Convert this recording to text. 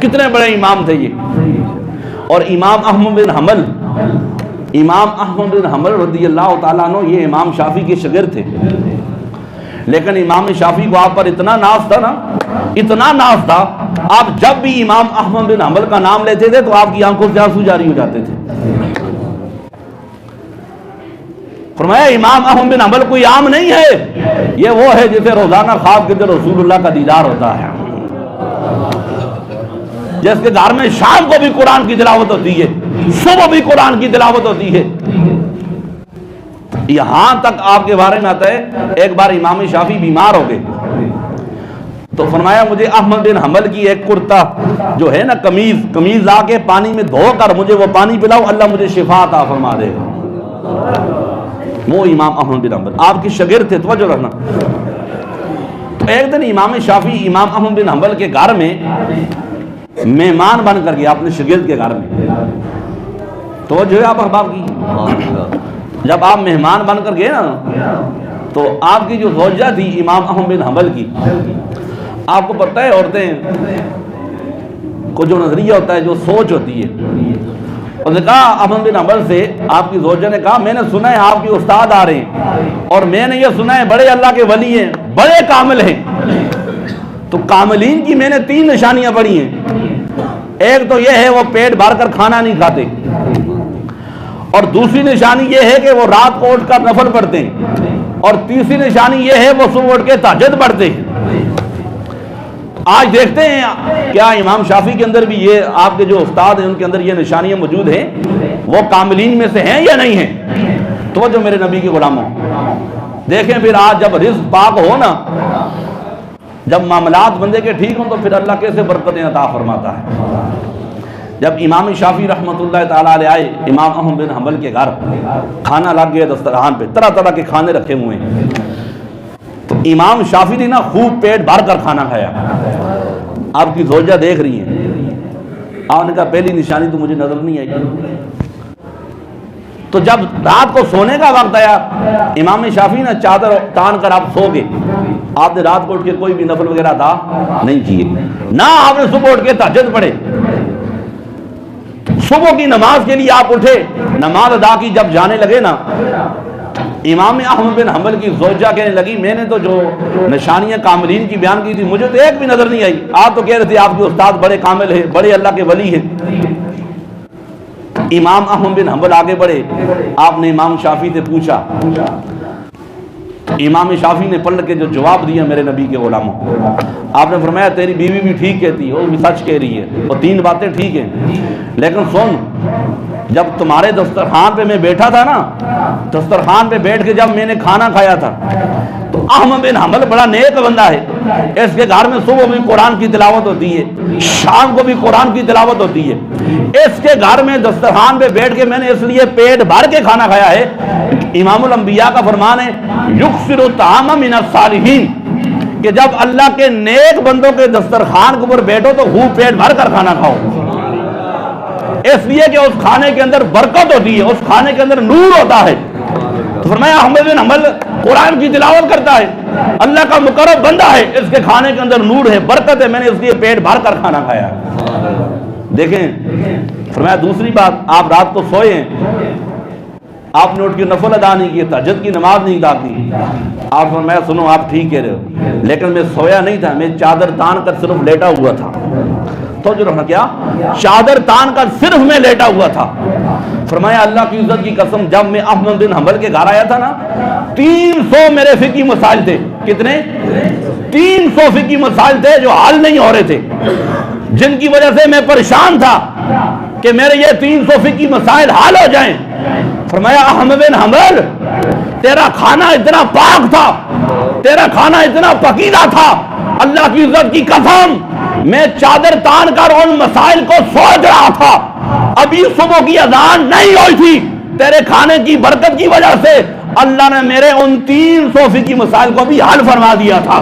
کتنے بڑے امام تھے یہ. اور امام احمد بن حنبل رضی اللہ تعالیٰ عنہ یہ امام شافعی کے شاگرد تھے. لیکن امام شافعی کو آپ پر اتنا ناز تھا نا، اتنا ناز تھا، آپ جب بھی امام احمد بن حنبل کا نام لیتے تھے تو آپ کی آنکھوں سے آنسو جاری ہو جاتے تھے. فرمایا امام احمد بن حنبل کوئی عام نہیں ہے، یہ وہ ہے جسے روزانہ خواب کے اندر رسول اللہ کا دیدار ہوتا ہے، جس کے گھر میں شام کو بھی قرآن کی تلاوت ہوتی ہے، صبح بھی قرآن کی تلاوت ہوتی ہے. یہاں تک آپ کے بارے میں آتا ہے ایک بار امام شافعی بیمار ہو گئے تو فرمایا مجھے احمد بن حنبل کی ایک کرتا جو ہے نا قمیض لا کے پانی میں دھو کر مجھے وہ پانی پلاؤ، اللہ مجھے شفا عطا فرما دے گا. وہ امام احمد بن حنبل آپ کے شاگرد تھے، توجہ رکھنا. تو ایک دن امام شافعی امام احمد بن حنبل کے گھر میں مہمان بن کر گیا، اپنے شاگرد کے گھر میں. توجہ ہے آپ احباب کی. جب آپ مہمان بن کر گئے نا تو آپ کی جو زوجہ تھی امام احمد بن حنبل کی، آپ کو پتہ ہے عورتیں کو جو نظریہ ہوتا ہے، جو سوچ ہوتی ہے، اس نے کہا احمد بن حنبل سے، آپ کی زوجہ نے کہا میں نے سنا ہے آپ کے استاد آ رہے ہیں اور میں نے یہ سنا ہے بڑے اللہ کے ولی ہیں، بڑے کامل ہیں. تو کاملین کی میں نے 3 نشانیاں پڑھی ہیں. ایک تو یہ ہے وہ پیٹ بھر کر کھانا نہیں کھاتے، اور دوسری نشانی یہ ہے کہ وہ رات کو اٹھ کر نفل پڑھتے ہیں، اور تیسری نشانی یہ ہے وہ صبح اٹھ کے تہجد پڑھتے ہیں. آج دیکھتے ہیں کیا امام شافعی کے اندر بھی یہ آپ کے جو استاد ہیں ان کے اندر یہ نشانیاں موجود ہیں، وہ کاملین میں سے ہیں یا نہیں ہیں؟ تو جو میرے نبی کے غلاموں دیکھیں، پھر آج جب رزق پاک ہو نا، جب معاملات بندے کے ٹھیک ہوں تو پھر اللہ کیسے برکتیں عطا فرماتا ہے. جب امام شافعی رحمۃ اللہ تعالیٰ علیہ آئے امام احمد بن حنبل کے گھر، کھانا لگ گیا دسترخوان پہ، طرح طرح کے کھانے رکھے ہوئے ہیں. تو امام شافعی نے نا خوب پیٹ بھر کر کھانا کھایا. آپ کی زوجہ دیکھ رہی ہیں. آپ نے کہا پہلی نشانی تو مجھے نظر نہیں آئی. تو جب رات کو سونے کا وقت آیا، امام شافعی نے چادر تان کر آپ سو گئے. آپ نے رات کو اٹھ کے کوئی بھی نفل وغیرہ ادا نہیں کیے، نہ آپ نے صبح اٹھ کے تہجد پڑھے. صبح کی نماز کے لیے آپ اٹھے، نماز ادا کی، جب جانے لگے نا، امام احمد بن حنبل کی زوجہ کہنے لگی میں نے تو جو نشانیاں کاملین کی بیان کی تھی مجھے تو ایک بھی نظر نہیں آئی. آپ تو کہہ رہے تھے آپ کے استاد بڑے کامل ہیں، بڑے اللہ کے ولی ہیں. امام احمد بن حنبل آگے بڑھے، آپ نے امام شافعی سے پوچھا. امام شافعی نے پلٹ کے جو جواب دیا میرے نبی کے غلاموں، آپ نے فرمایا تیری بیوی بھی ٹھیک کہتی ہے، وہ بھی سچ کہہ رہی ہے، اور 3 باتیں ٹھیک ہیں. لیکن سن، جب تمہارے دسترخوان پہ میں بیٹھا تھا نا، دسترخوان پہ بیٹھ کے جب میں نے کھانا کھایا تھا تو احمد بن حنبل بڑا نیک بندہ ہے، اس کے گھر میں صبح بھی قرآن کی تلاوت ہوتی ہے، شام کو بھی قرآن کی تلاوت ہوتی ہے. اس کے گھر میں دسترخوان پہ بیٹھ کے میں نے اس لیے پیٹ بھر کے کھانا کھایا ہے. امام الانبیاء کا فرمان ہے یکثر الطعام من الصالحین، کہ جب اللہ کے نیک بندوں کے دسترخوان کے اوپر بیٹھو تو خوب پیٹ بھر کر کھانا کھاؤ، اس لیے کہ اس کھانے کے اندر برکت ہوتی ہے، اس کھانے کے اندر نور ہوتا ہے. تو فرمایا احمد بن حنبل قرآن کی تلاوت کرتا ہے، اللہ کا مقرب بندہ ہے، اس کے کھانے کے اندر نور ہے، برکت ہے، میں نے اس لیے پیٹ بھر کر کھانا کھایا. دیکھیں فرمایا دوسری بات، آپ رات کو سوئے ہیں، آپ نے اٹھ کے نفل ادا نہیں کیے، تہجد کی نماز نہیں ادا کی. آپ فرمایا سنو آپ ٹھیک کہہ رہے ہو، لیکن میں سویا نہیں تھا، میں چادر تان کر صرف لیٹا ہوا تھا. تو جو رہنا کیا، چادر تان کر صرف میں لیٹا ہوا تھا. فرمایا اللہ کی عزت کی قسم، جب میں احمد بن حنبل کے گھر آیا تھا نا، 300 میرے فقہی مسائل تھے. کتنے؟ 300 فقہی مسائل تھے جو حل نہیں ہو رہے تھے، جن کی وجہ سے میں پریشان تھا کہ میرے یہ 300 فقہی مسائل حل ہو جائیں. فرمایا احمد بن حنبل تیرا کھانا اتنا پاک تھا، تیرا کھانا اتنا پکیزہ تھا، اللہ کی عزت کی قسم میں چادر تان کر ان مسائل کو سوچ رہا تھا، ابھی صبح کی اذان نہیں ہوئی تھی، تیرے کھانے کی برکت کی وجہ سے اللہ نے میرے ان 300 فقہی مسائل کو بھی حل فرما دیا تھا.